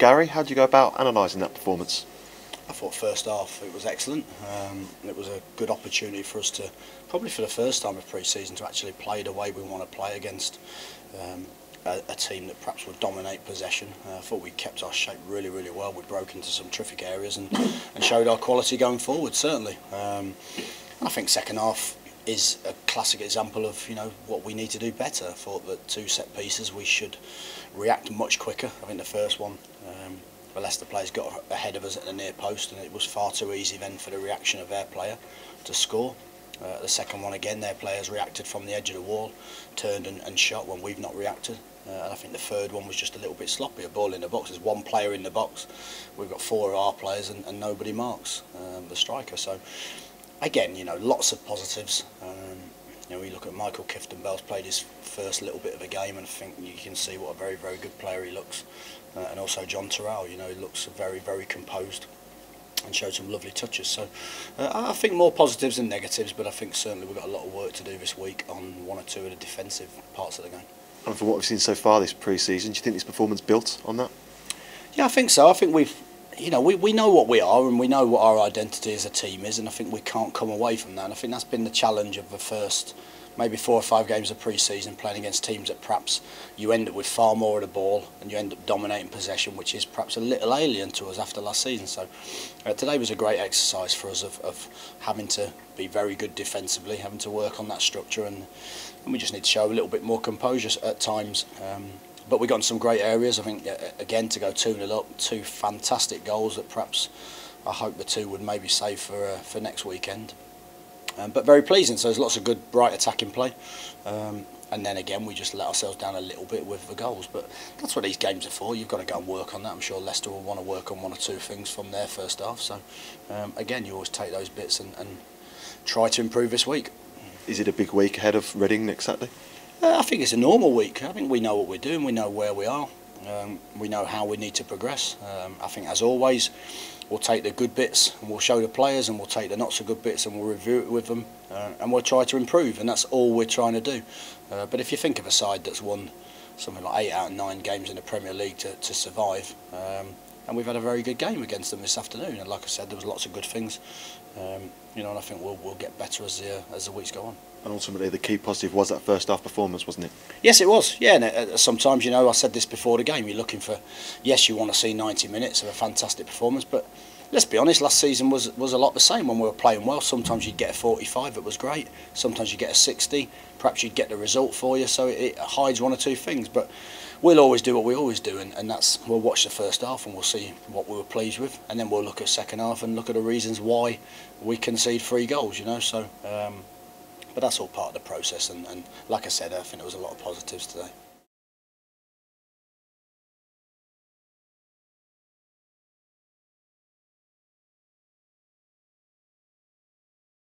Gary, how do you go about analysing that performance? I thought first half it was excellent. It was a good opportunity for us to, probably for the first time of pre-season, to actually play the way we want to play against a team that perhaps would dominate possession. I thought we kept our shape really well. We broke into some terrific areas and showed our quality going forward, certainly. And I think second half is a classic example of what we need to do better. I thought that 2 set pieces we should react much quicker. I think the first one, the Leicester players got ahead of us at the near post, and it was far too easy then for the reaction of their player to score. The second one again, their players reacted from the edge of the wall, turned and shot when we've not reacted. And I think the third one was just a little bit sloppy. A ball in the box, there's 1 player in the box, we've got 4 of our players and nobody marks the striker. So again, lots of positives. We look at Michael Kifton-Bell's played his first little bit of a game, and I think you can see what a very good player he looks. And also John Terrell, he looks very composed and showed some lovely touches. So I think more positives than negatives, but I think certainly we've got a lot of work to do this week on 1 or 2 of the defensive parts of the game. And for what we've seen so far this pre-season, do you think this performance built on that? Yeah, I think so. I think we know what we are, and we know what our identity as a team is, and I think we can't come away from that. And I think that's been the challenge of the first maybe 4 or 5 games of pre-season, playing against teams that perhaps you end up with far more of the ball and you end up dominating possession, which is perhaps a little alien to us after last season. So today was a great exercise for us of having to be very good defensively, having to work on that structure, and we just need to show a little bit more composure at times. But we got in some great areas. I think again, to go 2-0 up, 2 fantastic goals that perhaps I hope the 2 would maybe save for next weekend. But very pleasing. So there's lots of good, bright attacking play. And then again, we just let ourselves down a little bit with the goals. But that's what these games are for. You've got to go and work on that. I'm sure Leicester will want to work on 1 or 2 things from their first half. So again, you always take those bits and try to improve this week. Is it a big week ahead of Reading next Saturday? I think it's a normal week. I think we know what we're doing. We know where we are. We know how we need to progress. I think, as always, we'll take the good bits and we'll show the players, and we'll take the not so good bits and we'll review it with them, and we'll try to improve, and that's all we're trying to do. But if you think of a side that's won something like 8 out of 9 games in the Premier League to survive, and we've had a very good game against them this afternoon, and like I said, there was lots of good things, and I think we'll get better as the weeks go on. And ultimately, the key positive was that first half performance, wasn't it? Yes, it was. Yeah, and sometimes, I said this before the game, you're looking for, yes, you want to see 90 minutes of a fantastic performance, but let's be honest, last season was a lot the same when we were playing well. Sometimes you'd get a 45, it was great. Sometimes you get a 60, perhaps you'd get the result for you, so it hides 1 or 2 things. But we'll always do what we always do, and that's, we'll watch the first half and we'll see what we were pleased with, and then we'll look at second half and look at the reasons why we concede 3 goals, so... but that's all part of the process, and like I said, I think there was a lot of positives today.